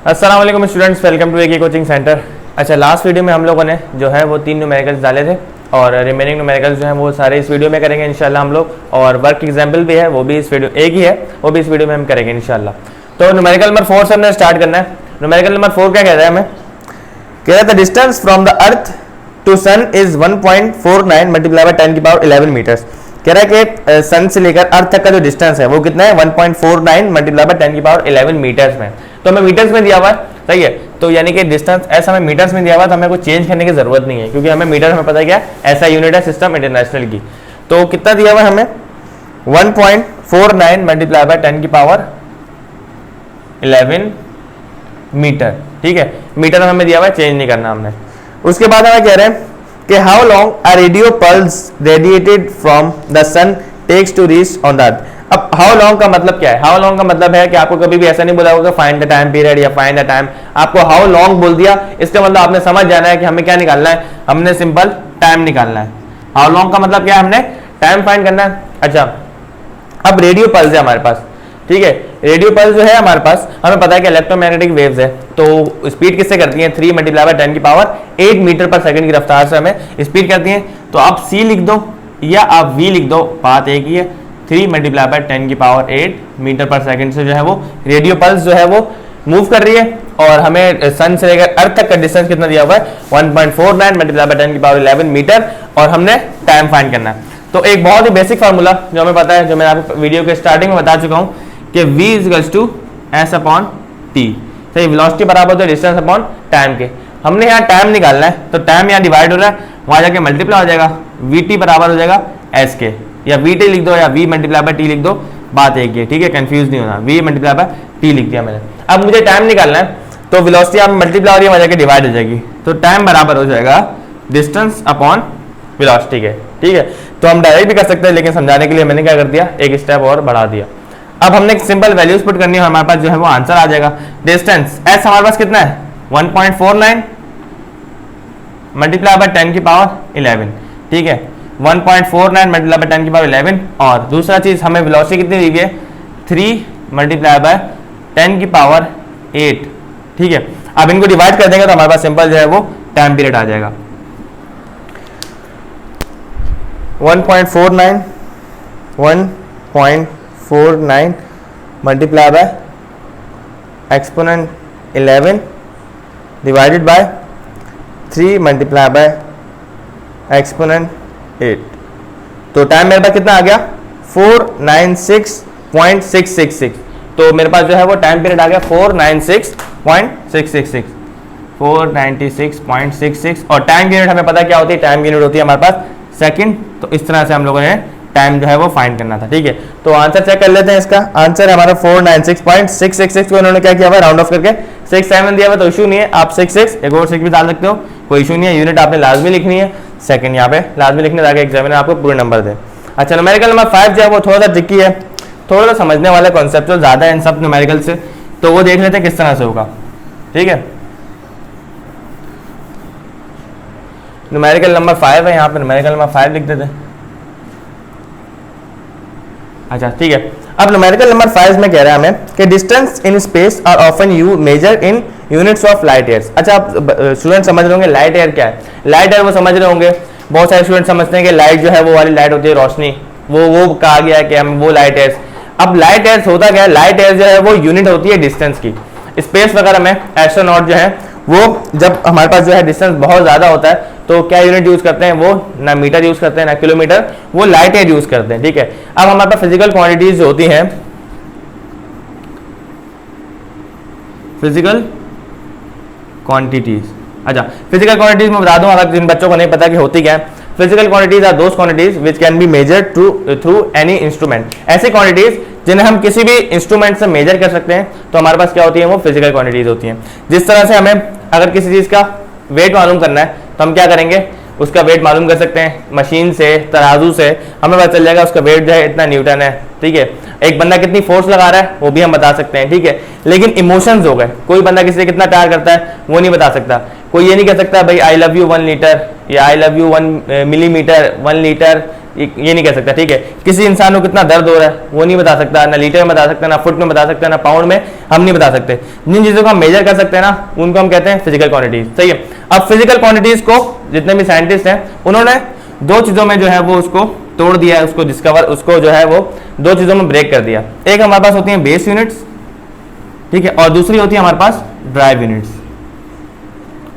अस्सलाम वालेकुम students, welcome to AK coaching centre. अच्छा, लास्ट वीडियो में हम लोगों ने जो है वो 3 न्यूमेरिकल्स डाले थे और रिमेनिंग न्यूमेरिकल्स जो हैं वो सारे इस वीडियो में करेंगे इंशाल्लाह हम लोग। और वर्क एग्जाम्पल भी है, वो भी इस वीडियो एक ही है, वो भी इस वीडियो में हम करेंगे इंशाल्लाह। तो न्यूमेरिकल नंबर 4 से हमने स्टार्ट करना है। न्यूमेरिकल नंबर 4 क्या कह रहा है हमें? कह रहा था distance from the earth to sun is 1.49 multiply by 10 की पावर 11 मीटर्स। कह रहा है कि सन से लेकर अर्थ तक का जो डिस्टेंस है वो कितना है? 1.49 मल्टीप्लाई बाय 10 की पावर 11 मीटर्स में। तो हमें मीटर्स में दिया हुआ है, सही है। तो यानी कि डिस्टेंस ऐसा हमें मीटर्स में दिया हुआ है, तो हमें कुछ चेंज करने की जरूरत नहीं है, क्योंकि हमें मीटर हमें पता है क्या ऐसा यूनिट है सिस्टम इंटरनेशनल की। तो कितना दिया हुआ है हमें? 1.49 मल्टीप्लाई बाय 10 की पावर 11 मीटर। ठीक है, मीटर हमें दिया हुआ है, चेंज नहीं करना हमने। उसके बाद हमें कह रहे हैं कि how long a radio pulse radiated from the sun takes to reach on the earth. अब हाउ लॉन्ग का मतलब क्या है? हाउ लॉन्ग का मतलब है कि आपको कभी भी ऐसा नहीं बोला होगा फाइंड द टाइम पीरियड या फाइंड द टाइम, आपको हाउ लॉन्ग बोल दिया, इसका मतलब आपने समझ जाना है कि हमें क्या निकालना है, हमने सिंपल टाइम निकालना है। हाउ लॉन्ग का मतलब क्या है? हमने टाइम फाइंड करना है। अच्छा, अब रेडियो पल्स है हमारे पास, ठीक है। रेडियो पल्स जो है हमारे पास, हमें पता है कि इलेक्ट्रोमैग्नेटिक वेव्स है, तो स्पीड किससे करती है? 3 मल्टीप्लाई बाय 10 की पावर 8 मीटर पर सेकंड की रफ्तार से हमें स्पीड करती है। तो आप सी लिख दो या आप वी लिख दो, बात एक ही है। 3 मल्टीप्लाई बाय 10 की पावर 8 मीटर पर सेकंड से जो है वो रेडियो पल्स जो है वो मूव कर रही है। और हमें सन से लेकर अर्थ तक का डिस्टेंस कितना दिया हुआ है? 1.49 मल्टीप्लाई बाय 10 की पावर 11 मीटर, और हमने टाइम फाइंड करना है। तो एक बहुत ही बेसिक फार्मूला जो हमें पता है, जो मैं आपको वीडियो के स्टार्टिंग में बता चुका हूँ कि v equals to s upon t. सही, वेलोसिटी बराबर होता है डिस्टेंस अपॉन टाइम के। हमने यहाँ टाइम निकालना है, तो टाइम यहाँ डिवाइड हो रहा है, वहाँ जाके मल्टीप्लाई हो जाएगा, वी टी बराबर हो जाएगा एस के, या वी टी लिख दो या वी मल्टीप्लाई बाय टी लिख दो, बात एक ही है। ठीक है, कंफ्यूज नहीं होना, वी मल्टीप्लाई बाय टी लिख दिया मैंने। अब मुझे टाइम निकालना है, तो वेलोसिटी आप मल्टीप्लाई हो रही है, वहाँ जाके डिवाइड हो जाएगी, तो टाइम बराबर हो जाएगा डिस्टेंस अपॉन वेलोसिटी के। ठीक है, तो हम डायरेक्ट भी कर सकते हैं, लेकिन समझाने के लिए मैंने क्या कर दिया, एक स्टेप और बढ़ा दिया। अब हमने सिंपल वैल्यूज पुट करनी है, हमारे पास जो है वो आंसर आ जाएगा। डिस्टेंस एस हमारे पास कितना है? 1.49 मल्टीप्लाई बाय 10 की पावर 11। ठीक है, 1.49 मल्टीप्लाई बाय 10 की पावर 11। और दूसरा चीज हमें वेलोसिटी कितनी दी हुई है? 3 मल्टीप्लाई बाय 10 की पावर 8। ठीक है, अब इनको डिवाइड कर देंगे तो हमारे पास सिंपल जो है वो टाइम पीरियड आ जाएगा। 1.49 multiply bye exponent 11 divided by 3 multiply by exponent 8। तो टाइम मेरे पास कितना आ गया? 496.666। तो मेरे पास जो है वो टाइम पीरियड आ गया 496.666, 496.66। और टाइम यूनिट हमें पता क्या होती है? टाइम यूनिट होती है हमारे पास सेकंड। तो इस तरह से हम लोगों ने टाइम जो है वो फाइंड करना था। ठीक है, तो आंसर चेक कर लेते हैं। इसका आंसर है हमारा 496.666 को इन्होंने क्या किया हुआ? राउंड ऑफ करके 67 दिया हुआ, तो इशू नहीं है, आप 66 एक और 6 भी डाल सकते हो, कोई इशू नहीं है। यूनिट आपने लाजमी लिखनी है, सेकंड यहाँ पे लाजमी लिखने, ताकि एग्जामिनर आपको पूरे नंबर दे। अच्छा, न्यूमेरिकल नंबर 5 जो है वो थोड़ा सा ट्रिकी है, थोड़ा सा समझने वाला कॉन्सेप्चुअल ज़्यादा है इन सब न्यूमेरिकल से, तो वो देख लेते हैं किस तरह से होगा। ठीक है, न्यूमेरिकल नंबर 5 है, यहाँ पे न्यूमेरिकल नंबर 5 लिख देते हैं। अच्छा, ठीक है। अब न्यूमेरिकल नंबर 5 में कह रहा है हमें कि distance in space are often you measure in units of light years. अच्छा, आप स्टूडेंट समझ रहे होंगे लाइट ईयर क्या है? लाइट ईयर वो समझ रहे होंगे, बहुत सारे स्टूडेंट समझते हैं कि लाइट जो है वो वाली लाइट होती है रोशनी, वो कहा गया है कि हम वो लाइट ईयर्स। अब लाइट ईयर्स होता क्या है? लाइट ईयर जो है वो यूनिट होती है डिस्टेंस की। स्पेस वगैरह में एस्ट्रोनॉट जो है वो जब हमारे पास जो है डिस्टेंस बहुत ज़्यादा होता है, तो क्या यूनिट यूज करते हैं? वो ना मीटर यूज करते हैं ना किलोमीटर, वो लाइट ईयर यूज करते हैं। ठीक है, अब हमारे पास फिजिकल क्वांटिटीज जो होती हैं, फिजिकल क्वांटिटीज। अच्छा, फिजिकल क्वांटिटीज में बता दूं अगर जिन बच्चों को नहीं पता कि होती क्या है। Physical quantities are those quantities which can be measured through any instrument. ऐसी क्वांटिटीज जिन्हें हम किसी भी इंस्ट्रूमेंट से मेजर कर सकते हैं, तो हमारे पास क्या होती है? वो फिजिकल क्वांटिटीज होती हैं। जिस तरह से हमें अगर किसी चीज का वेट मालूम करना है, तो हम क्या करेंगे? उसका वेट मालूम कर सकते हैं मशीन से, तराजू से, हमें पता चल जाएगा उसका वेट जो है इतना न्यूटन है। ठीक है, एक बंदा कितनी फोर्स लगा रहा है वो भी हम बता सकते हैं। ठीक है, लेकिन इमोशंस हो गए, कोई बंदा किसी से कितना प्यार करता है वो नहीं बता सकता। कोई ये नहीं कह सकता भाई आई लव यू 1 लीटर या I love you 1 millimetre, 1 litre ये नहीं कह सकता, ठीक है। किसी इंसान को कितना दर्द हो रहा है वो नहीं बता सकता, ना लीटर में बता सकता, ना फुट में बता सकता, ना पाउंड में हम नहीं बता सकते। जिन चीज़ों को हम मेजर कर सकते हैं ना उनको हम कहते हैं फिजिकल क्वांटिटीज, सही है। अब फिजिकल क्वांटिटीज को जितने भी साइंटिस्ट हैं उन्होंने दो चीज़ों में जो है वो उसको तोड़ दिया है, उसको डिस्कवर, उसको जो है वो दो चीज़ों में ब्रेक कर दिया। एक हमारे पास होती है बेस यूनिट्स, ठीक है, और दूसरी होती है हमारे पास ड्राइव यूनिट्स,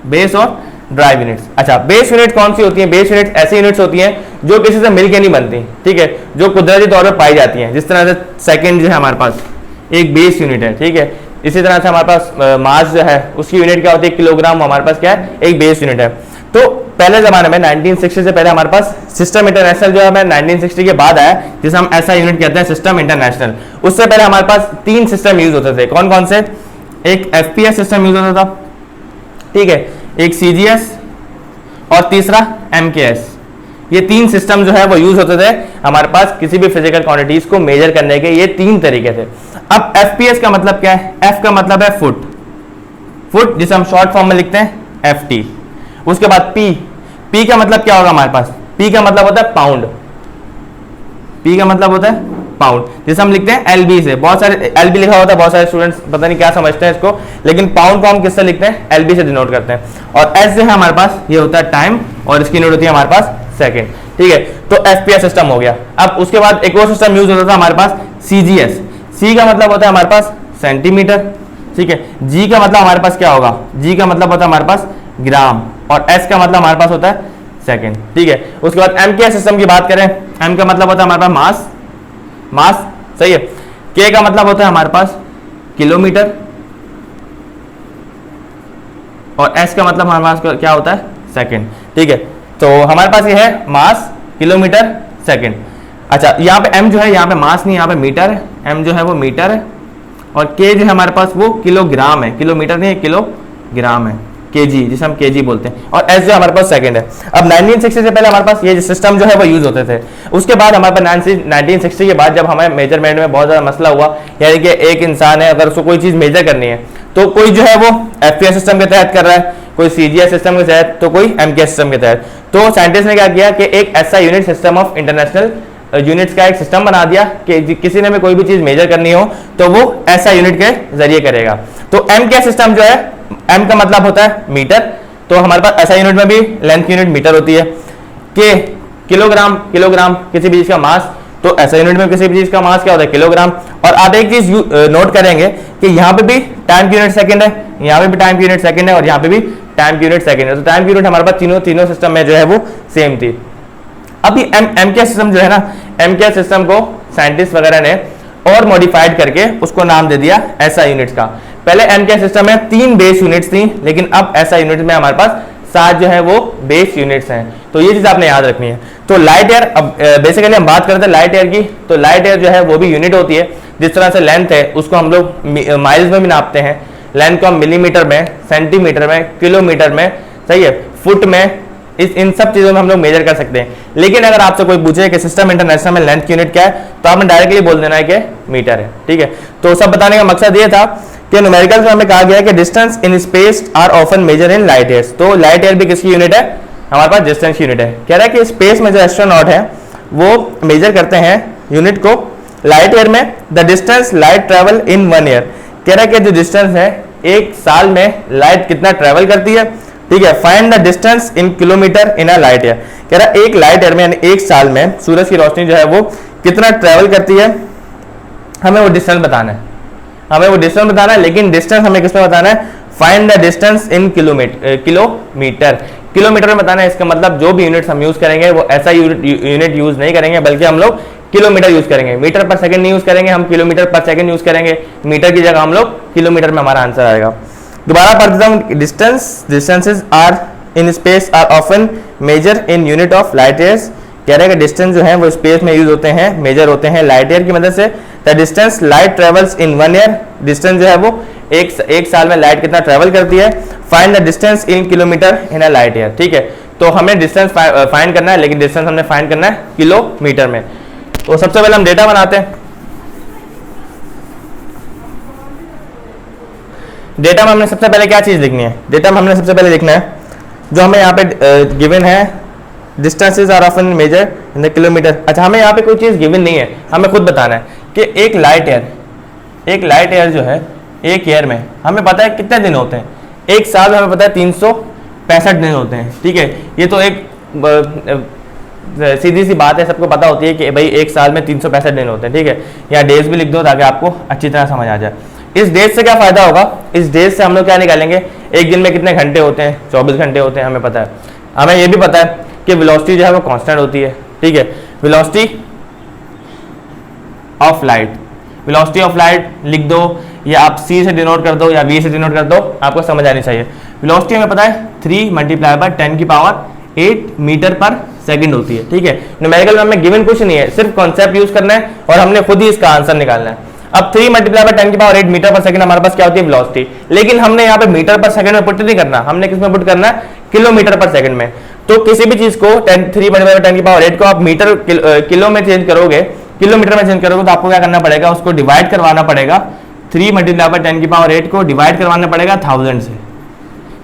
बेस और ड्राइव यूनिट्स। अच्छा, बेस यूनिट कौन सी होती है? बेस यूनिट्स ऐसी यूनिट्स होती हैं जो किसी से मिलके नहीं बनती, ठीक है, जो कुदरती तौर पर पाई जाती हैं। जिस तरह से सेकंड जो है हमारे पास एक बेस यूनिट है, ठीक है। इसी तरह से हमारे पास मास जो है उसकी यूनिट क्या होती है? किलोग्राम, हमारे पास क्या है? एक बेस यूनिट है। तो पहले जमाने में 1960 से पहले हमारे पास सिस्टम इंटरनेशनल जो है 1960 के बाद आया, जिसे हम ऐसा यूनिट कहते हैं सिस्टम इंटरनेशनल। उससे पहले हमारे पास 3 सिस्टम यूज होते थे। कौन कौन से? एक एफपीएस सिस्टम यूज होता था, ठीक है, एक सीजीएस और तीसरा एमकेएस। ये 3 सिस्टम जो है वो यूज होते थे हमारे पास किसी भी फिजिकल क्वांटिटीज को मेजर करने के। ये 3 तरीके थे। अब एफपीएस का मतलब क्या है? एफ का मतलब है फुट, फुट जिसे हम शॉर्ट फॉर्म में लिखते हैं एफटी। उसके बाद पी का मतलब क्या होगा हमारे पास? पी का मतलब होता है पाउंड, पी का मतलब होता है पाउंड, जिसे हम लिखते हैं एलबी से। बहुत सारे एलबी लिखा होता है, बहुत सारे स्टूडेंट्स पता नहीं क्या समझते हैं इसको, लेकिन पाउंड को हम किससे लिखते हैं? एलबी से डिनोट करते हैं। और एस जो है हमारे पास ये होता है टाइम, और इसकी यूनिट होती है हमारे पास सेकंड, ठीक है। तो एफपीएस सिस्टम हो गया। अब उसके बाद एक और सिस्टम यूज होता था हमारे पास सीजीएस। सी का मतलब होता है हमारे पास सेंटीमीटर, ठीक है। जी का मतलब हमारे पास क्या होगा? जी का मतलब होता है हमारे पास ग्राम, और एस का मतलब हमारे पास होता है सेकंड, ठीक है। उसके बाद एम के सिस्टम की बात करें, एम का मतलब होता है हमारे पास मास, मास, सही है। के का मतलब होता है हमारे पास किलोमीटर, और एस का मतलब हमारे पास क्या होता है? सेकंड, ठीक है। तो हमारे पास ये है मास, किलोमीटर, सेकंड। अच्छा, यहाँ पे एम जो है, यहाँ पे मास नहीं, यहाँ पे मीटर है। एम जो है वो मीटर है, और के जो है हमारे पास वो किलोग्राम है, किलोमीटर नहीं है, किलोग्राम है, केजी, जिसे हम केजी बोलते हैं। और एस जो हमारे पास सेकंड है। अब 1960 से पहले हमारे पास ये सिस्टम जो है वो यूज होते थे। उसके बाद हमारे पास 1960 के बाद जब हमें मेजरमेंट में बहुत ज़्यादा मसला हुआ, यानी कि एक इंसान है अगर उसको कोई चीज़ मेजर करनी है तो कोई जो है वो एफपीएस सिस्टम के तहत कर रहा है, कोई सीजीएस सिस्टम के तहत, तो कोई एमकेएस सिस्टम के तहत। तो साइंटिस्ट ने क्या किया कि एक ऐसा unit, system of international units का एक सिस्टम बना दिया कि किसी ने भी कोई भी चीज़ मेजर करनी हो तो वो ऐसा यूनिट के जरिए करेगा। तो एमकेएस सिस्टम जो है, एम का मतलब होता है मीटर, तो हमारे पास ऐसा यूनिट में भी लेंथ यूनिट मीटर होती है। के किलोग्राम, किलोग्राम किसी भी चीज का मास, तो ऐसा यूनिट में किसी भी चीज का मास क्या होता है? किलोग्राम। और आप एक चीज नोट करेंगे कि यहाँ पे भी टाइम की यूनिट सेकंड है, यहाँ पे भी टाइम की यूनिट सेकंड है, और यहाँ पे भी टाइम की यूनिट सेकंड है। तो टाइम की यूनिट हमारे पास तीनों सिस्टम में जो है वो सेम थी। अब ये एमकेएस सिस्टम जो है ना, एमकेएस सिस्टम को साइंटिस्ट वगैरह ने और मॉडिफाइड करके उसको नाम दे दिया ऐसा यूनिट्स का। पहले एमकेएस सिस्टम में 3 बेस यूनिट्स थी, लेकिन अब ऐसा यूनिट में हमारे पास 7 जो है वो बेस यूनिट्स हैं। तो ये चीज आपने याद रखनी है। तो लाइट ईयर, अब बेसिकली हम बात करते हैं लाइट ईयर की, तो लाइट ईयर जो है वो भी यूनिट होती है। जिस तरह से लेंथ है उसको हम लोग माइल्स में भी नापते हैं, लेंथ को हम मिलीमीटर में, सेंटीमीटर में, किलोमीटर में, सही है, फुट में, इन सब चीजों में हम लोग मेजर कर सकते हैं। लेकिन अगर आपसे कोई पूछे कि सिस्टम इंटरनेशनल में लेंथ की यूनिट क्या है, तो आपने डायरेक्टली बोल देना है कि मीटर है, ठीक है। तो सब बताने का मकसद ये था कि न्यूमेरिकल्स में हमें कहा गया है कि distance in space are often measure in light years. तो लाइट ईयर भी किसकी यूनिट है? हमारे पास डिस्टेंस की यूनिट है। कह रहा है कि स्पेस में जो एस्ट्रोनॉट है वो मेजर करते हैं यूनिट को लाइट ईयर में, the distance light travel in 1 year. कह रहा है कि जो डिस्टेंस है एक साल में लाइट कितना ट्रेवल करती है, ठीक है। Find the distance in kilometre in a light year. कह रहा है एक लाइट ईयर में यानी एक साल में सूरज की रोशनी जो है वो कितना ट्रेवल करती है, हमें वो डिस्टेंस बताना है, हमें वो डिस्टेंस बताना है। लेकिन डिस्टेंस हमें किसमें बताना है? Find the distance in kilometre, kilometre में बताना है। इसका मतलब जो भी यूनिट्स हम यूज करेंगे वो ऐसा यूनिट यूज नहीं करेंगे, बल्कि हम लोग किलोमीटर यूज करेंगे। मीटर पर सेकंड नहीं यूज करेंगे, हम किलोमीटर पर सेकंड यूज करेंगे। मीटर की जगह हम लोग किलोमीटर में हमारा आंसर आएगा। दोबारा पढ़ता हूं, distances are in space are often measure in unit of light years. कह रहे हैं कि डिस्टेंस जो है वो स्पेस में यूज होते हैं, मेजर होते हैं लाइट ईयर की मदद से। The distance light travels in 1 year, distance जो है वो एक साल में लाइट कितना ट्रेवल करती है। Find the distance in kilometre in a light year, ठीक है। तो हमें डिस्टेंस फाइंड करना है, लेकिन डिस्टेंस हमने फाइंड करना है किलोमीटर में। तो सबसे पहले हम डेटा बनाते हैं। डेटा में हमने सबसे पहले क्या चीज लिखनी है? डेटा में हमने सबसे पहले लिखना है जो हमें यहाँ पे गिवन है distances are often measure in the kilometre. अच्छा, हमें यहाँ पे कोई चीज़ गिवन नहीं है, हमें खुद बताना है कि एक लाइट ईयर जो है, एक ईयर में हमें पता है कितने दिन होते हैं, एक साल में हमें पता है 365 दिन होते हैं, ठीक है। ये तो एक सीधी सी बात है, सबको पता होती है कि भाई एक साल में 365 दिन होते हैं, ठीक है। यहाँ डेज भी लिख दो ताकि आपको अच्छी तरह समझ आ जाए। इस डेज से क्या फ़ायदा होगा, इस डेज से हम लोग क्या निकालेंगे, एक दिन में कितने घंटे होते हैं, 24 घंटे होते हैं, हमें पता है। हमें ये भी पता है कि वेलोसिटी जो है वो कांस्टेंट होती है, ठीक है। वेलोसिटी ऑफ लाइट लिख दो, या आप सी से डिनोट कर दो या वी से डिनोट कर दो, आपको समझ आनी चाहिए। वेलोसिटी हमें पता है 3 × 10⁸ मीटर पर सेकंड होती है, ठीक है। न्यूमेरिकल में हमें गिवन कुछ नहीं है, सिर्फ कॉन्सेप्ट यूज करना है और हमने खुद ही इसका आंसर निकालना है। अब 3 × 10⁸ मीटर पर सेकंड हमारे पास क्या होती है, वेलोसिटी। लेकिन हमने यहाँ पे मीटर पर सेकंड में पुट नहीं करना, हमने किस में पुट करना है, किलोमीटर पर सेकंड में। तो किसी भी चीज को 3 × 10⁸ को आप मीटर किलो में चेंज करोगे, किलोमीटर में चेंज करोगे, तो आपको क्या करना पड़ेगा, उसको डिवाइड करवाना पड़ेगा। 3 × 10⁸ को डिवाइड करवाना पड़ेगा 1000 से।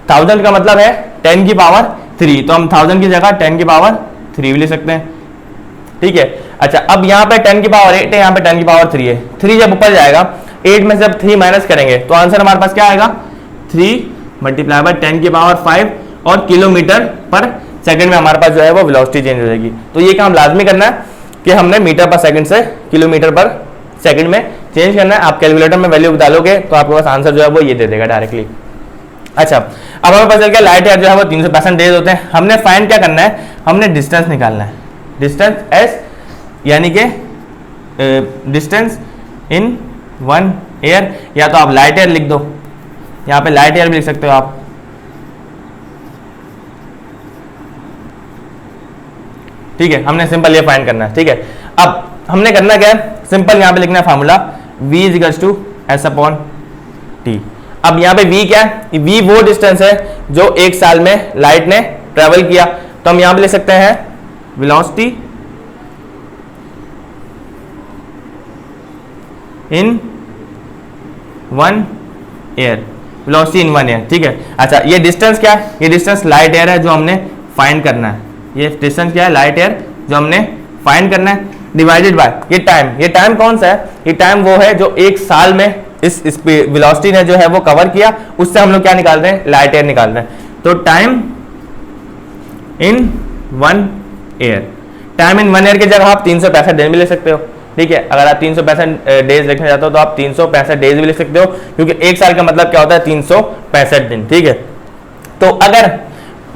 1000 का मतलब है 10⁻3, तो हम 1000 की जगह 10⁻3 भी ले सकते हैं, ठीक है। अच्छा, अब यहाँ पे 10⁸ है, यहाँ पे 10⁻3 है। 3 जब ऊपर जाएगा, 8 में से जब 3 माइनस करेंगे तो आंसर हमारे पास क्या आएगा, 3 × 10⁵ और किलोमीटर पर सेकंड में हमारे पास जो है वो वेलोसिटी चेंज हो जाएगी। तो ये काम लाजमी करना है कि हमने मीटर पर सेकंड से किलोमीटर पर सेकंड में चेंज करना है। आप कैलकुलेटर में वैल्यू डालोगे तो आपके पास आंसर जो है वो ये दे देगा डायरेक्टली। अच्छा, अब हमें पता चल गया लाइट ईयर जो है वो 365 डेज होते हैं। हमने फाइंड क्या करना है, हमने डिस्टेंस निकालना है, डिस्टेंस एस, यानी कि डिस्टेंस इन 1 ईयर, या तो आप लाइट ईयर लिख दो, यहाँ पे लाइट ईयर भी लिख सकते हो आप, ठीक है। हमने सिंपल ये फाइंड करना है, ठीक है। अब हमने करना क्या है, सिंपल यहाँ पे लिखना है फार्मूला v = s/t। अब यहाँ पे v क्या है, v वो डिस्टेंस है जो एक साल में लाइट ने ट्रेवल किया, तो हम यहाँ पे लिख सकते हैं वेलोसिटी इन 1 ईयर, वेलोसिटी इन 1 ईयर, ठीक है। अच्छा, ये डिस्टेंस क्या है, ये डिस्टेंस लाइट ईयर है जो हमने फाइंड करना है। ये डिस्टेंस क्या है, लाइट ईयर जो हमने फाइंड करना है, डिवाइडेड बाय ये टाइम। ये टाइम कौन सा है, ये टाइम वो है जो एक साल में इस वेलोसिटी ने जो है वो कवर किया, उससे हम लोग क्या निकाल रहे हैं, लाइट ईयर निकाल रहे हैं। तो time in 1 year, time in 1 year की जगह आप 365 दिन भी ले सकते हो, ठीक है। अगर आप 365 डेज लिखना चाहते हो तो आप 365 डेज भी लिख सकते हो, क्योंकि एक साल का मतलब क्या होता है, 365 दिन, ठीक है। तो अगर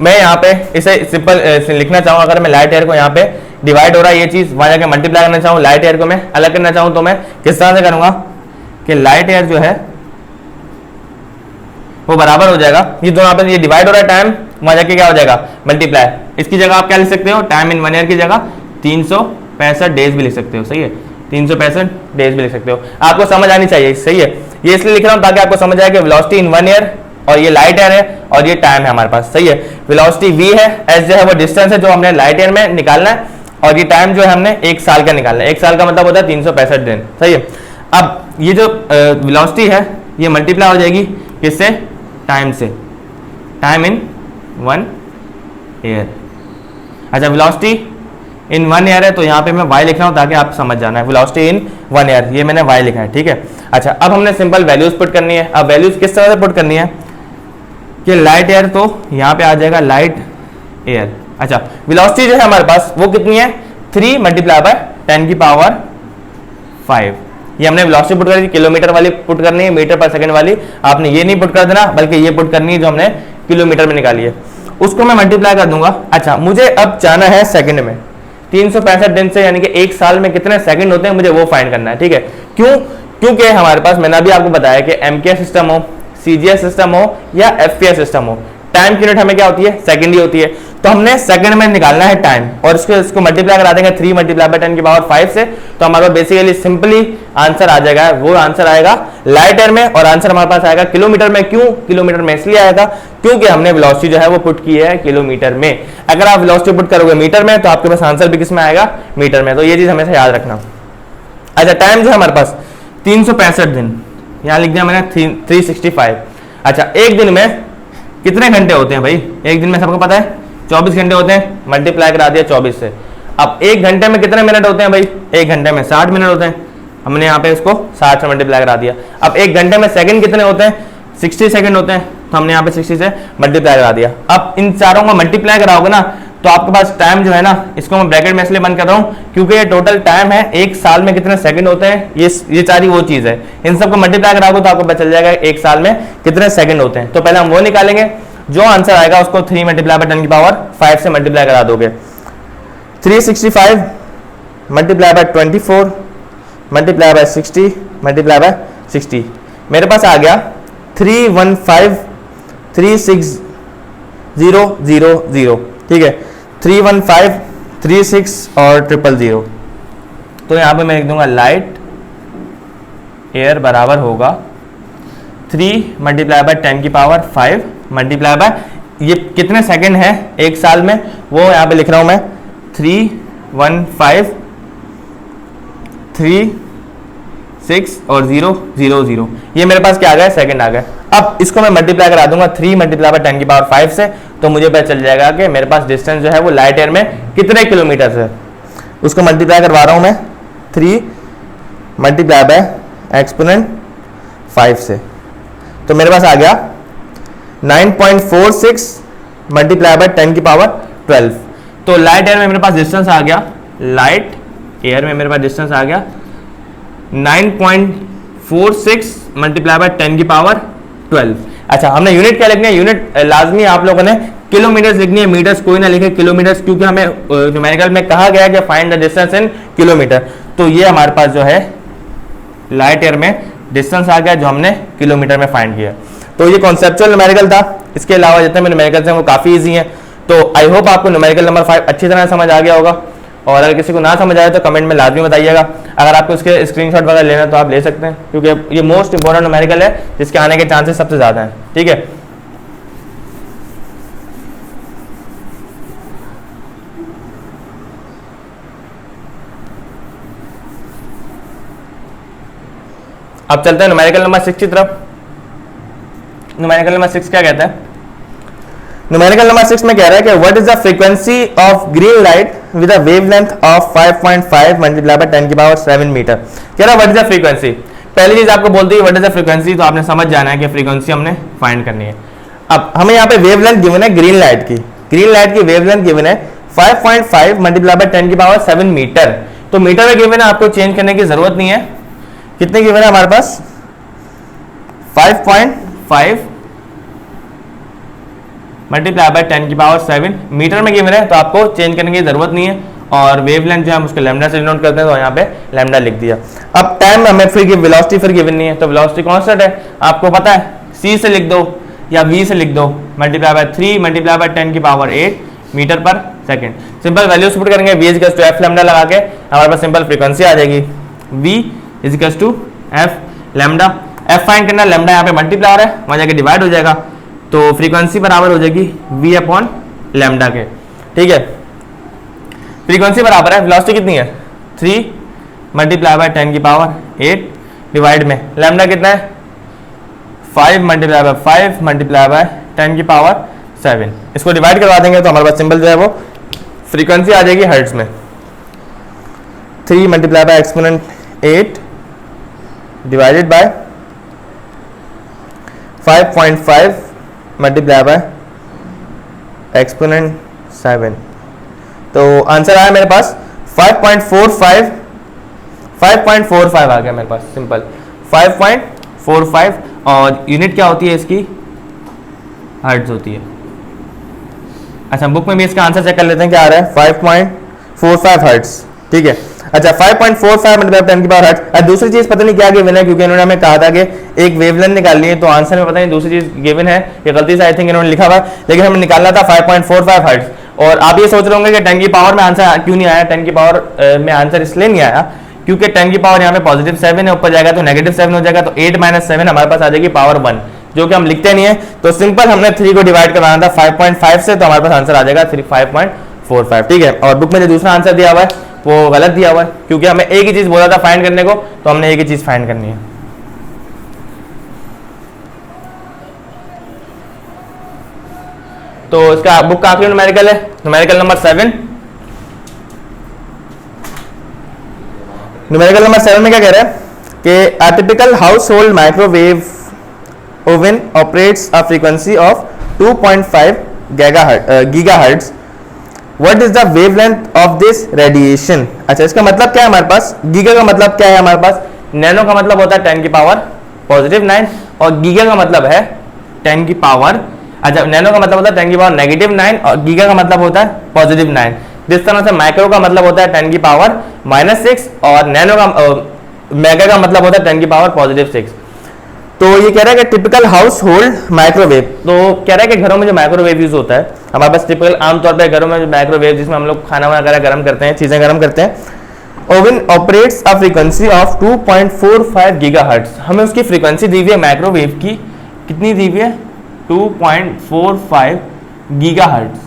मैं यहाँ पे इसे सिंपल लिखना चाहूँ, अगर मैं लाइट ईयर को यहाँ पे डिवाइड हो रहा है ये चीज, वहां जाके मल्टीप्लाई करना चाहूँ, लाइट ईयर को मैं अलग करना चाहूँ, तो मैं किस तरह से करूंगा कि लाइट ईयर जो है वो बराबर हो जाएगा, ये दोनों आपस में ये डिवाइड हो रहा है टाइम, वहां जाके क्या हो जाएगा, मल्टीप्लाई। इसकी जगह आप क्या लिख सकते हो, टाइम इन 1 ईयर की जगह 365 डेज भी लिख सकते हो, सही है, 365 डेज भी लिख सकते हो। आपको समझ आनी चाहिए, सही है। ये इसलिए लिख रहा हूँ ताकि आपको समझ आए कि वेलोसिटी इन 1 ईयर, और ये लाइट ईयर है, और ये टाइम है हमारे पास, सही है। वेलोसिटी v है, s जो है वो डिस्टेंस है जो हमने लाइट ईयर में निकालना है, और ये टाइम जो है हमने एक साल का निकालना है। एक साल का मतलब होता है 365 दिन, सही है। अब ये जो वेलोसिटी है ये मल्टीप्लाई हो जाएगी किससे, टाइम से, टाइम इन 1 ईयर। अच्छा, वेलोसिटी इन 1 ईयर है, तो यहाँ पे मैं y लिख रहा हूँ ताकि आप समझ जाना है, वेलोसिटी इन 1 ईयर, ये मैंने y लिखा है, ठीक है। अच्छा, अब हमने सिंपल वैल्यूज पुट करनी है। अब वैल्यूज किस तरह से पुट करनी है कि लाइट ईयर, तो यहाँ पे आ जाएगा लाइट ईयर। अच्छा, वेलोसिटी जो है हमारे पास वो कितनी है, 3 × 10⁵ ये हमने वेलोसिटी पुट करी, किलोमीटर वाली पुट करनी है, मीटर पर सेकंड वाली आपने ये नहीं पुट कर देना, बल्कि ये पुट करनी है जो हमने किलोमीटर में निकाली है, उसको मैं मल्टीप्लाई कर दूंगा। अच्छा, मुझे अब जाना है सेकंड में, 365 दिन से, यानी कि एक साल में कितने सेकंड होते हैं मुझे वो फाइंड करना है, ठीक है। क्यों, क्योंकि हमारे पास, मैंने अभी आपको बताया कि MKS सिस्टम हो, CGS सिस्टम हो या FPS सिस्टम हो, टाइम की यूनिट हमें क्या होती है, सेकंड ही होती है। तो हमने सेकंड में निकालना है टाइम, और इसको मल्टीप्लाई करा देंगे 3 × 10⁵ से, तो हमारे पास बेसिकली सिंपली आंसर आ जाएगा, वो आंसर आएगा लाइट ईयर में, और आंसर हमारे पास आएगा किलोमीटर में। क्यों किलोमीटर में, इसलिए आएगा क्योंकि हमने वेलोसिटी जो है वो पुट की है किलोमीटर में। अगर आप वेलोसिटी पुट करोगे मीटर में तो आपके पास आंसर भी किस में आएगा, मीटर में। तो ये चीज हमेशा याद रखना। अच्छा, टाइम जो है हमारे पास 365 दिन, यहाँ लिख दिया मैंने 365। अच्छा, एक दिन में कितने घंटे होते हैं भाई, एक दिन में सबको पता है 24 घंटे होते हैं, मल्टीप्लाई करा दिया 24 से। अब 1 घंटे में कितने मिनट होते हैं भाई? 1 घंटे में 60 मिनट होते हैं, हमने यहाँ पे इसको 60 से मल्टीप्लाई करा दिया। अब 1 घंटे में सेकंड कितने होते हैं? 60 सेकंड होते हैं, तो हमने यहाँ पे 60 से मल्टीप्लाई करा दिया। अब इन चारों का मल्टीप्लाई कराओगे ना तो आपके पास टाइम जो है ना, इसको मैं ब्रैकेट में इसलिए बंद कर रहा हूँ क्योंकि ये टोटल टाइम है, 1 साल में कितने सेकंड होते हैं, ये सारी वो चीज़ है। इन सबको मल्टीप्लाई कराओगे तो आपको पता चल जाएगा 1 साल में कितने सेकंड होते हैं। तो पहले हम वो निकालेंगे, जो आंसर आएगा उसको 3 मल्टीप्लाई बाय 10 की पावर 5 से मल्टीप्लाई करा दोगे। 365 multiply by 24 multiply by 60 multiply by 60, मेरे पास आ गया 315360000। ठीक है, 31536 और 000। तो यहाँ पे मैं लिख दूंगा लाइट एयर बराबर होगा 3 मल्टीप्लाई बाय 10 की पावर 5 मल्टीप्लाई बाय, ये कितने सेकंड है 1 साल में, वो यहाँ पे लिख रहा हूँ मैं 31536 और 000। ये मेरे पास क्या आ गया? सेकंड आ गया। अब इसको मैं मल्टीप्लाई करा दूंगा 3 मल्टीप्लाई बाय 10 की पावर 5 से, तो मुझे पता चल जाएगा कि मेरे पास डिस्टेंस जो है वो लाइट एयर में कितने किलोमीटर है। उसको मल्टीप्लाई करवा रहा हूं मैं 3 मल्टीप्लाई बाय एक्सपोनेंट 5 से, तो मेरे पास आ गया 9.46 मल्टीप्लाई बाय 10 की पावर 12। तो लाइट एयर में मेरे पास डिस्टेंस आ गया, लाइट एयर में मेरे पास डिस्टेंस आ गया 9.46 मल्टीप्लाई बाय 10 की पावर 12। अच्छा, हमने यूनिट क्या लिखनी है? यूनिट लाजमी आप लोगों ने किलोमीटर्स लिखनी है, मीटर्स कोई ना लिखे, किलोमीटर्स, क्योंकि हमें न्यूमेरिकल में कहा गया कि find the distance in kilometre. तो ये हमारे पास जो है लाइट एयर में डिस्टेंस आ गया जो हमने किलोमीटर में फाइंड किया। तो ये कॉन्सेप्चुअल न्यूमेरिकल था। इसके अलावा जितने भी न्यूमेरिकल्स हैं वो काफ़ी ईजी हैं। तो आई होप आपको न्यूमेरिकल नंबर 5 अच्छी तरह समझ आ गया होगा, और अगर किसी को ना समझ आए तो कमेंट में लाजमी बताइएगा। अगर आपको इसके स्क्रीनशॉट वगैरह लेना तो आप ले सकते हैं, क्योंकि ये मोस्ट इंपॉर्टेंट न्यूमेरिकल है जिसके आने के चांसेस सबसे ज़्यादा हैं। ठीक है, अब चलते हैं न्यूमेरिकल नंबर 6 की तरफ। न्यूमेरिकल नंबर 6 क्या कहता है? न्यूमेरिकल नंबर 6 में कह रहा है कि what is the frequency of green light with a wavelength of 5.5 multiply by 10 की पावर 7 मीटर। कह रहा है व्हाट इज द फ्रीक्वेंसी। पहली चीज आपको बोलती है व्हाट इज द फ्रीक्वेंसी, तो आपने समझ जाना है कि फ्रीक्वेंसी हमने फाइंड करनी है। अब हमें यहाँ पे वेवलेंथ गिवन है ग्रीन लाइट की, ग्रीन लाइट की वेवलेंथ गिवन है 5.5 मल्टीप्लाई बाय 10 की पावर 7 मीटर। तो मीटर में गिवन है, आपको चेंज करने की जरूरत नहीं है। कितने गिवन है हमारे पास? 5.5 मल्टीप्लाई बाय 10 की पावर 7 मीटर में गिवन है, तो आपको चेंज करने की जरूरत नहीं है। और वेवलेंथ जो है हम उसको लैम्डा से डिनोट करते हैं, तो यहाँ पे लैम्डा लिख दिया। अब टाइम हमें फिर वेलोसिटी फिर गिवन नहीं है, तो वेलोसिटी कांस्टेंट है, आपको पता है, c से लिख दो या v से लिख दो, मल्टीप्लाई बाय 3 मल्टीप्लाई बाय 10 की पावर 8 मीटर पर सेकंड। सिंपल वैल्यूज पुट करेंगे, v is to f lambda लगा के हमारे पास सिंपल फ्रीक्वेंसी आ जाएगी, v is to f lambda. F find करना, लैम्डा यहाँ पे मल्टीप्लाई हो रहा है, वहाँ जाके डिवाइड हो जाएगा, तो फ्रीक्वेंसी बराबर हो जाएगी v अपॉन लैम्डा के। ठीक है, फ्रीक्वेंसी बराबर है, वेलोसिटी कितनी है 3 मल्टीप्लाई बाय 10 की पावर 8 डिवाइड में लैम्डा कितना है 5 मल्टीप्लाई बाय 5 मल्टीप्लाई बाय 10 की पावर 7। इसको डिवाइड करवा देंगे तो हमारे पास सिंबल जो है वो फ्रीक्वेंसी आ जाएगी हर्ट्ज में। 3 multiply by exponent 8 divided by 5.5 multiply by exponent 7। तो आंसर आया मेरे पास 5.45 आ गया मेरे पास, सिंपल 5.45। और यूनिट क्या होती है इसकी? हर्ट्ज होती है। अच्छा, बुक में भी इसका आंसर चेक कर लेते हैं क्या आ रहा है, 5.45 हर्ट्ज। ठीक है, अच्छा 5.45 मल्टीप्लाई 10 की पावर हर्ट्ज। दूसरी चीज पता नहीं क्या गिवन है, क्योंकि इन्होंने हमें कहा था कि एक वेवलेंथ निकालनी है, तो आंसर में पता नहीं दूसरी चीज गिवन है, ये गलती से आई थिंक इन्होंने लिखा हुआ है, लेकिन हमें निकालना था 5.45 हर्ट्ज। और आप ये सोच रहे होंगे कि 10 की पावर में आंसर क्यों नहीं आया। 10 की पावर में आंसर इसलिए नहीं आया क्योंकि 10 की पावर यहाँ पे पॉजिटिव 7 है, ऊपर जाएगा तो नेगेटिव 7 हो जाएगा, तो 8 - 7 हमारे पास आ जाएगी पावर 1, जो कि हम लिखते नहीं है। तो सिंपल हमने 3 को डिवाइड करवाना था 5.5 से, तो हमारे पास आंसर आ जाएगा 5.45। ठीक है, और बुक में जो दूसरा आंसर दिया हुआ है वो गलत दिया हुआ है, क्योंकि हमें एक ही चीज बोला था फाइंड करने को, तो हमने एक ही चीज फाइंड करनी है। तो इसका बुक का आखिरी न्यूमेरिकल है न्यूमेरिकल नंबर 7। न्यूमेरिकल नंबर 7 में क्या कह रहा है कि a typical house hold microwave oven operates a frequency of 2.5 gigahertz. What is the wavelength of this radiation. अच्छा, इसका मतलब क्या है हमारे पास, गीगा का मतलब क्या है हमारे पास, नैनो का मतलब होता है 10 की पावर +9 और गीगा का मतलब है 10 की पावर, अच्छा नैनो का मतलब होता है 10 की पावर -9 और गीगा का मतलब होता है +9। जिस तरह से माइक्रो का मतलब होता है 10 की पावर -6 और नैनो का मेगा का मतलब होता है 10 की पावर +6। तो ये कह रहा है कि टिपिकल हाउस होल्ड माइक्रोवेव, तो कह रहा है कि घरों में जो माइक्रोवेव यूज होता है हमारे पास टिपिकल आमतौर पर घरों में जो माइक्रोवेव जिसमें हम लोग खाना वगैरह गर्म करते हैं, चीज़ें गर्म करते हैं, oven operates a frequency of 2.45 gigahertz. हमें उसकी फ्रीक्वेंसी दी हुई है माइक्रोवेव की, कितनी दी हुई है 2.45 गीगाहर्ट्ज।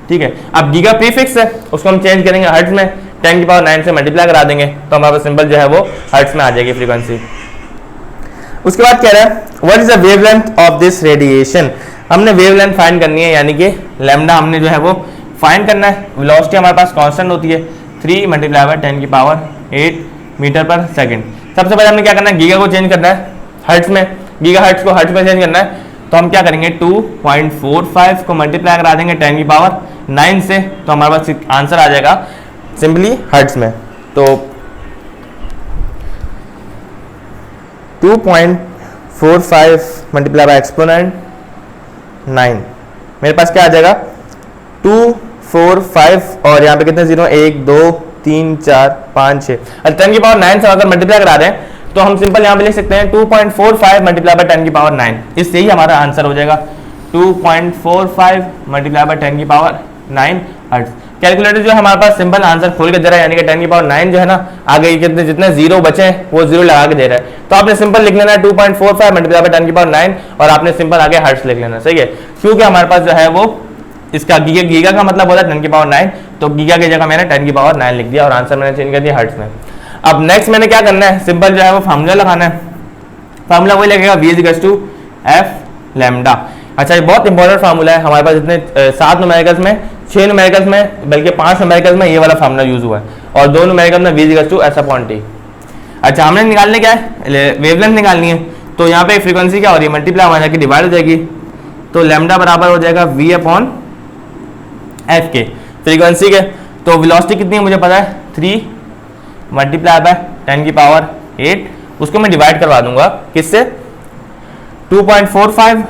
ठीक है, अब गीगा प्रीफिक्स है, उसको हम चेंज करेंगे हर्ट्ज में, 10 की पावर 9 से मल्टीप्लाई करा देंगे तो हमारे पास सिंबल जो है वो हर्ट्ज में आ जाएगी फ्रीक्वेंसी। उसके बाद कह रहा है what is the wavelength of this radiation. हमने वेवलेंथ फाइंड करनी है, यानी कि लैम्डा हमने जो है वो फाइंड करना है। वेलोसिटी हमारे पास कांस्टेंट होती है 3 × 10 की पावर 8 मीटर पर सेकंड। सबसे पहले हमने क्या करना है, गीगा को चेंज करना है हर्ट्ज में, गीगा हर्ट्ज को हर्ट्ज में चेंज करना है। तो हम क्या करेंगे 2.45 को मल्टीप्लाई करा देंगे 10 की पावर 9 से, तो हमारे पास आंसर आ जाएगा सिंपली हर्ट्ज में। तो 2.45 मल्टीप्लाई बाय एक्सपोनेंट 9, मेरे पास क्या आ जाएगा 245 और यहाँ पे कितने जीरो, 1 2 3 4 5 6, 10 की पावर 9 से अगर मल्टीप्लाई करा दें तो हम सिंपल यहाँ पे लिख सकते हैं 2.45 मल्टीप्लाई बाय 10 की पावर 9, इससे ही हमारा आंसर हो जाएगा 2.45 मल्टीप्लाई बाय 10 की पावर 9 हर्ट्ज। कैलकुलेटर जो है हमारे पास सिंपल आंसर खोल के दे रहा है, यानी कि 10 की पावर 9 जो है ना आगे कितने जितने जीरो बचे हैं वो जीरो लगा के दे रहा है। तो आपने सिंपल लिख लेना है 2.45 मल्टीप्लाई बाय 10 की पावर 9 और आपने सिंपल आगे हर्ट्ज लिख लेना, सही है, क्योंकि हमारे पास जो है वो इसका गीगा का मतलब होता है 10 की पावर 9, तो गीगा की जगह मैंने 10 की पावर 9 लिख दिया और आंसर मैंने चेंज कर दिया हर्ट्ज में। अब नेक्स्ट मैंने क्या करना है, सिंपल जो है वो फार्मूला लगाना है। फार्मूला वही लगेगा V = F λ। अच्छा, ये बहुत इंपॉर्टेंट फार्मूला है, हमारे पास इतने 7 न्यूमेरिकल्स में, 6 न्यूमेरिकल्स में, बल्कि 5 न्यूमेरिकल्स में ये वाला फार्मूला यूज हुआ है और 2 न्यूमेरिकल्स में V = S/T। अच्छा, हमने निकालने क्या है, वेवलेंथ निकालनी है। तो यहाँ पे फ्रीक्वेंसी क्या हो रही है, मल्टीप्लाई हो जाएगी, डिवाइड हो जाएगी, तो लैम्डा बराबर हो जाएगा V/F के फ्रीक्वेंसी के। तो वेलोसिटी कितनी है मुझे पता है 3 मल्टीप्लाई बाय 10 की पावर 8, उसको मैं डिवाइड करवा दूंगा किससे 2.45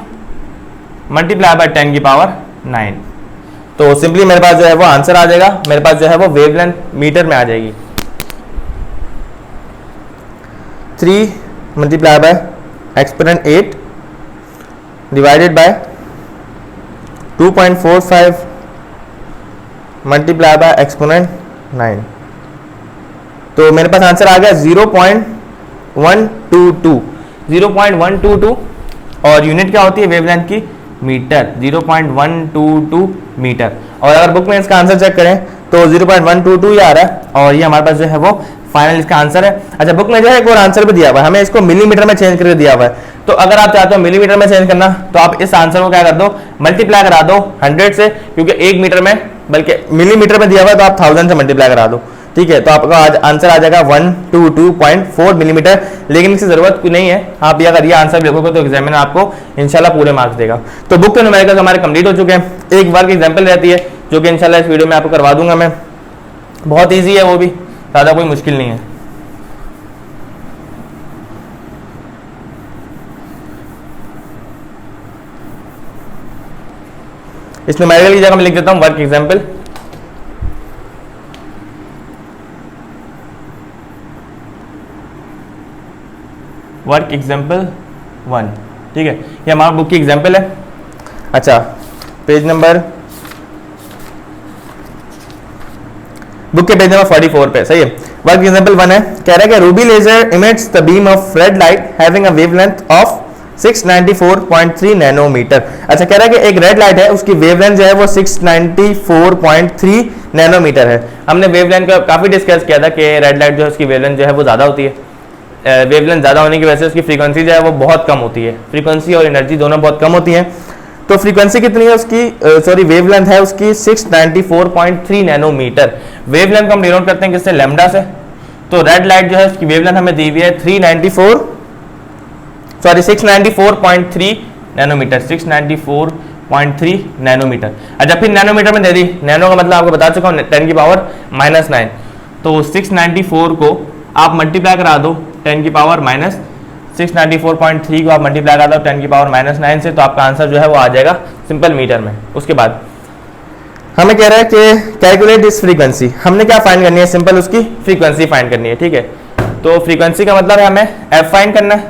मल्टीप्लाई बाय 10 की पावर 9, तो सिंपली मेरे पास जो है वो आंसर आ जाएगा, मेरे पास जो है वो वेवलेंथ मीटर में आ जाएगी 3 multiply by exponent 8 divided by 2.45 multiply by exponent 9, तो मेरे पास आंसर आ गया 0.122 और यूनिट क्या होती है वेवलेंथ की, मीटर, 0.122 मीटर। और अगर बुक में इसका आंसर चेक करें तो 0.122 ही आ रहा है और ये हमारे पास जो है वो फाइनल इसका आंसर है। अच्छा, बुक में जो है एक और आंसर भी दिया हुआ है, हमें इसको मिलीमीटर में चेंज करके दिया हुआ है। तो अगर आप चाहते हो मिलीमीटर में चेंज करना तो आप इस आंसर को क्या कर दो, मल्टीप्लाई करा दो 100 से, क्योंकि 1 मीटर में, बल्कि मिलीमीटर में दिया हुआ है तो आप 1000 से मल्टीप्लाई करा दो, ठीक है। तो आपका आंसर आ जाएगा 122.4 मिलीमीटर, लेकिन इसकी जरूरत नहीं है, आप अगर ये आंसर लिखोगे तो एग्जामिनर आपको इंशाल्लाह पूरे मार्क्स देगा। तो बुक के न्यूमेरिकल्स हमारे कंप्लीट हो चुके हैं, एक वर्क एग्जाम्पल रहती है जो कि इंशाल्लाह इस वीडियो में आपको करवा दूंगा मैं, बहुत ईजी है, वो भी ज़्यादा कोई मुश्किल नहीं है। इस न्यूमेरिकल की जगह मैं लिख देता हूँ वर्क एग्जाम्पल। वर्क एग्जाम्पल 1, ठीक है, ये हमारा बुक की एग्जाम्पल है। अच्छा, पेज नंबर, बुक के पेज नंबर 44 पे, सही है। वर्क एग्जाम्पल 1 है, कह रहा है कि ruby laser emits the beam of red light having a wavelength of 694.3 nanometre. अच्छा, कह रहा है कि एक रेड लाइट है, उसकी वेवलेंथ जो है वो 694.3 नैनोमीटर है। हमने वेवलेंथ का काफ़ी डिस्कस किया था कि रेड लाइट जो है उसकी वेवलेंथ जो है वो ज़्यादा होती है, वेवलेंथ ज़्यादा होने की वजह से उसकी फ्रीक्वेंसी जो है वो बहुत कम होती है, फ्रीक्वेंसी और एनर्जी दोनों बहुत कम होती हैं। तो फ्रीक्वेंसी कितनी है उसकी, सॉरी वेवलेंथ है उसकी 694.3 नैनोमीटर। वेवलेंथ को हम डिनोट करते हैं किससे, लैम्डा से। तो रेड लाइट जो है उसकी वेवलेंथ हमें दी हुई है 694.3 नैनोमीटर, 694.3 नैनोमीटर। अच्छा फिर नैनोमीटर में दे दी, नैनो का मतलब आपको बता चुका हूँ 10 की पावर -9। तो 694 को आप मल्टीप्लाई करा दो 10 की पावर माइनस 694.3 को आप मल्टीप्लाई करा दो 10 की पावर -9 से, तो आपका आंसर जो है वो आ जाएगा सिंपल मीटर में। उसके बाद हमें कह रहा है कि कैलकुलेट दिस फ्रीक्वेंसी, हमने क्या फाइंड करनी है, सिंपल उसकी फ्रीक्वेंसी फाइंड करनी है, ठीक है। तो फ्रीक्वेंसी का मतलब है हमें एफ फाइंड करना है,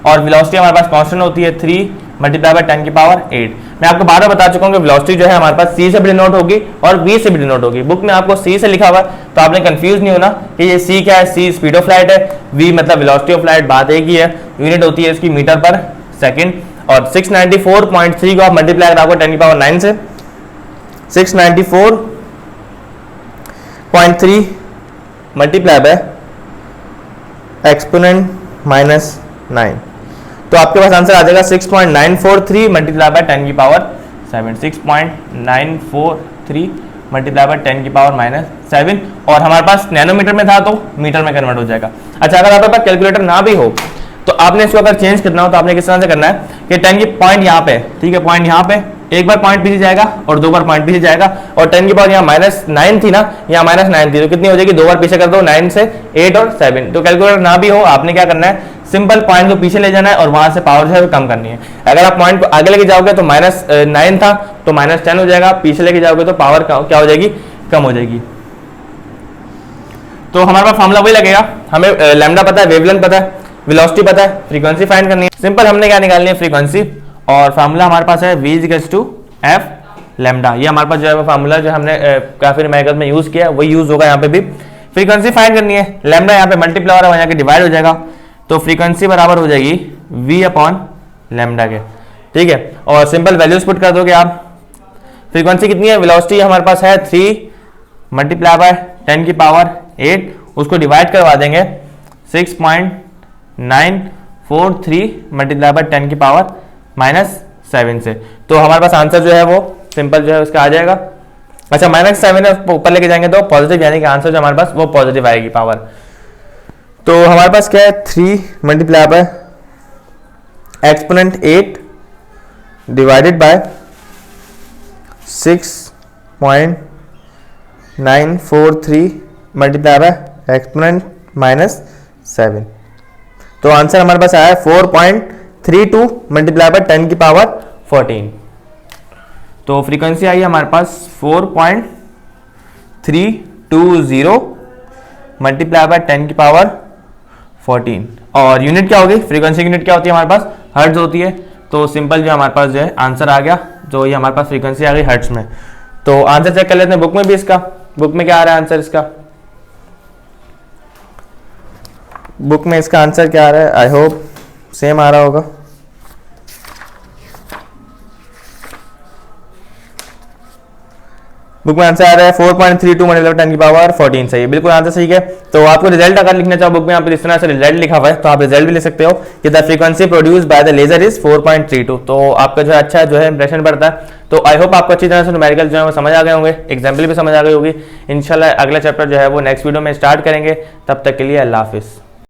और वेलोसिटी हमारे पास कांस्टेंट होती है 3 मल्टीप्लाई बाय 10 की पावर 8। मैं आपको बार बार बता चुका हूँ कि वेलोसिटी जो है हमारे पास सी से भी डिनोट होगी और वी से भी डिनोट होगी। बुक में आपको सी से लिखा हुआ है, तो आपने कंफ्यूज नहीं होना कि ये सी क्या है, सी स्पीड ऑफ लाइट है, वी मतलब वेलोसिटी ऑफ लाइट, बात एक ही है, यूनिट होती है इसकी मीटर पर सेकंड। और 694.3 को आप मल्टीप्लाई कराओगे 10 की पावर 9 से, 694.3 मल्टीप्लाई बाय एक्सपोनेंट -9, तो आपके पास आंसर आ जाएगा 6.943 मल्टीप्लाई बाय 10 की पावर 7, 6.943 मल्टीप्लाई बाय 10 की पावर -7। और हमारे पास नैनोमीटर में था तो मीटर में कन्वर्ट हो जाएगा। अच्छा अगर आपके पास कैलकुलेटर ना भी हो तो आपने इसको अगर चेंज करना हो तो आपने किस तरह से करना है कि 10 की पॉइंट यहाँ पे, ठीक है, पॉइंट यहाँ पे, एक बार पॉइंट पीछे जाएगा और 2 बार पॉइंट पीछे जाएगा, और 10 की पावर यहाँ -9 थी ना, यहाँ -9 थी, तो कितनी हो जाएगी, 2 बार पीछे कर दो, 9 से 8 और 7। तो कैलकुलेटर ना भी हो आपने क्या करना है, सिंपल पॉइंट को पीछे ले जाना है और वहां से पावर जो है वो कम करनी है। अगर आप पॉइंट को आगे लेके जाओगे तो -9 था तो -10 हो जाएगा, पीछे लेके जाओगे तो पावर क्या हो जाएगी, कम हो जाएगी। तो हमारे पास फॉर्मूला वही लगेगा, हमें लैम्डा पता है, वेवलेंथ पता है, वेलोसिटी पता है, फ्रीक्वेंसी फाइंड करनी है। सिंपल हमने क्या निकालनी है, फ्रीक्वेंसी, और फार्मूला हमारे पास है v = f लैम्डा। ये हमारे पास जो है वो फार्मूला जो हमने काफी न्यूमेरिकल में यूज किया वही यूज होगा यहाँ पे भी। फ्रीक्वेंसी फाइंड करनी है, लैम्डा यहाँ पे मल्टीप्लाई हो रहा है, यहाँ के डिवाइड हो जाएगा, तो फ्रीक्वेंसी बराबर हो जाएगी v/लैम्डा के, ठीक है। और सिंपल वैल्यूज पुट कर दोगे आप। फ्रीक्वेंसी कितनी है, वेलोसिटी हमारे पास है 3 मल्टीप्लाई बाय 10 की पावर 8, उसको डिवाइड करवा देंगे 6.943 मल्टीप्लाई बाय 10 की पावर -7 से, तो हमारे पास आंसर जो है वो सिंपल जो है उसका आ जाएगा। अच्छा -7 है, ऊपर लेके जाएंगे तो पॉजिटिव, यानी कि आंसर जो हमारे पास वो पॉजिटिव आएगी पावर। तो हमारे पास क्या है, 3 multiply by exponent 8 divided by 6.943 multiply by exponent -7, तो आंसर हमारे पास आया है 4.32 मल्टीप्लाई बाय 10 की पावर 14। तो फ्रीक्वेंसी आई है हमारे पास 4.320 मल्टीप्लाई बाय 10 की पावर 14। और यूनिट क्या होगी, फ्रीक्वेंसी यूनिट क्या होती है हमारे पास, हर्ट्ज होती है। तो सिंपल जो हमारे पास जो है आंसर आ गया, जो ये हमारे पास फ्रीक्वेंसी आ गई हर्ट्ज में। तो आंसर चेक कर लेते हैं बुक में भी, इसका बुक में क्या आ रहा है आंसर, इसका बुक में इसका आंसर क्या आ रहा है, आई होप सेम आ रहा होगा। बुक में आंसर आ रहा है 4.32 मल्टीप्लाई 10 की पावर 14, सही है, बिल्कुल आंसर सही है। तो आपको रिजल्ट अगर लिखना चाहो बुक में, यहाँ पे इस तरह से रिजल्ट लिखा हुआ है, तो आप रिजल्ट भी लिख सकते हो कि the frequency produce by the laser is 4.32, तो आपका जो है अच्छा जो है इंप्रेशन पड़ता है। तो आई होप आपको अच्छी तरह से न्यूमेरिकल जो है वो समझ आ गए होंगे, एग्जाम्पल भी समझ आ गई होगी। इंशाल्लाह अगला चैप्टर जो है वो नेक्स्ट वीडियो में स्टार्ट करेंगे, तब तक के लिए अल्लाह हाफिज़।